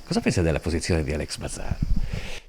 Cosa pensa della posizione di Alex Mazzaro?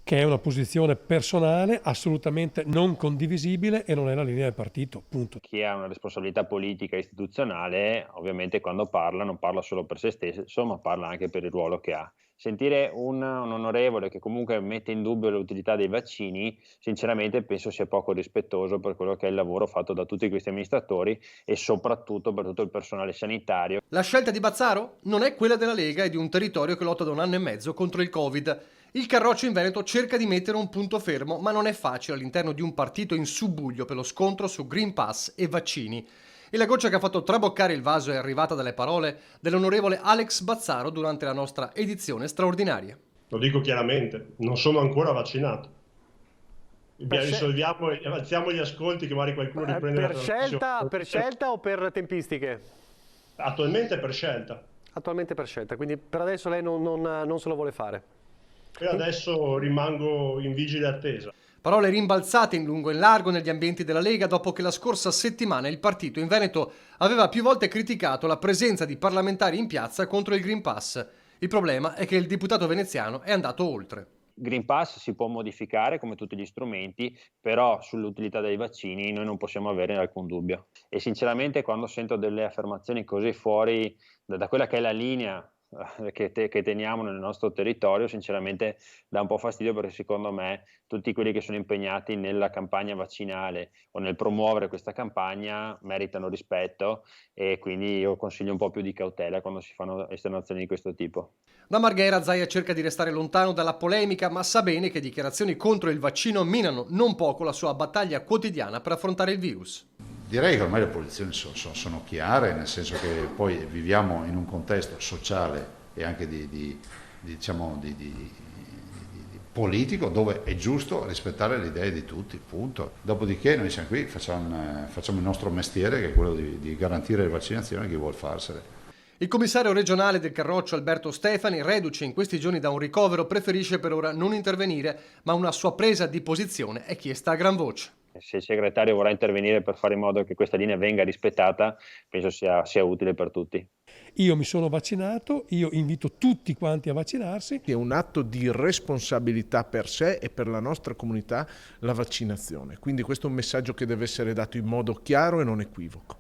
Che è una posizione personale assolutamente non condivisibile e non è la linea del partito, punto. Chi ha una responsabilità politica e istituzionale, ovviamente quando parla non parla solo per se stesso, ma parla anche per il ruolo che ha. Sentire un onorevole che comunque mette in dubbio l'utilità dei vaccini, sinceramente penso sia poco rispettoso per quello che è il lavoro fatto da tutti questi amministratori e soprattutto per tutto il personale sanitario. La scelta di Bazzaro non è quella della Lega e di un territorio che lotta da 1 anno e mezzo contro il Covid. Il Carroccio in Veneto cerca di mettere un punto fermo, ma non è facile all'interno di un partito in subbuglio per lo scontro su Green Pass e vaccini. E la goccia che ha fatto traboccare il vaso è arrivata dalle parole dell'onorevole Alex Bazzaro durante la nostra edizione straordinaria. Lo dico chiaramente, non sono ancora vaccinato. Risolviamo e avanziamo gli ascolti che magari qualcuno riprende la trasmissione. Per scelta o per tempistiche? Attualmente per scelta. Attualmente per scelta, quindi per adesso lei non se lo vuole fare. E adesso rimango in vigile attesa. Parole rimbalzate in lungo e in largo negli ambienti della Lega dopo che la scorsa settimana il partito in Veneto aveva più volte criticato la presenza di parlamentari in piazza contro il Green Pass. Il problema è che il deputato veneziano è andato oltre. Green Pass si può modificare come tutti gli strumenti, però sull'utilità dei vaccini noi non possiamo avere alcun dubbio. E sinceramente quando sento delle affermazioni così fuori da quella che è la linea che teniamo nel nostro territorio, sinceramente dà un po' fastidio, perché secondo me tutti quelli che sono impegnati nella campagna vaccinale o nel promuovere questa campagna meritano rispetto, e quindi io consiglio un po' più di cautela quando si fanno esternazioni di questo tipo. Da Marghera Zaia cerca di restare lontano dalla polemica, ma sa bene che dichiarazioni contro il vaccino minano non poco la sua battaglia quotidiana per affrontare il virus. Direi che ormai le posizioni sono chiare, nel senso che poi viviamo in un contesto sociale e anche politico dove è giusto rispettare le idee di tutti, punto. Dopodiché noi siamo qui, facciamo il nostro mestiere, che è quello di garantire le vaccinazioni a chi vuol farsele. Il commissario regionale del Carroccio Alberto Stefani, reduce in questi giorni da un ricovero, preferisce per ora non intervenire, ma una sua presa di posizione è chiesta a gran voce. Se il segretario vorrà intervenire per fare in modo che questa linea venga rispettata, penso sia utile per tutti. Io mi sono vaccinato, io invito tutti quanti a vaccinarsi. È un atto di responsabilità per sé e per la nostra comunità la vaccinazione, quindi questo è un messaggio che deve essere dato in modo chiaro e non equivoco.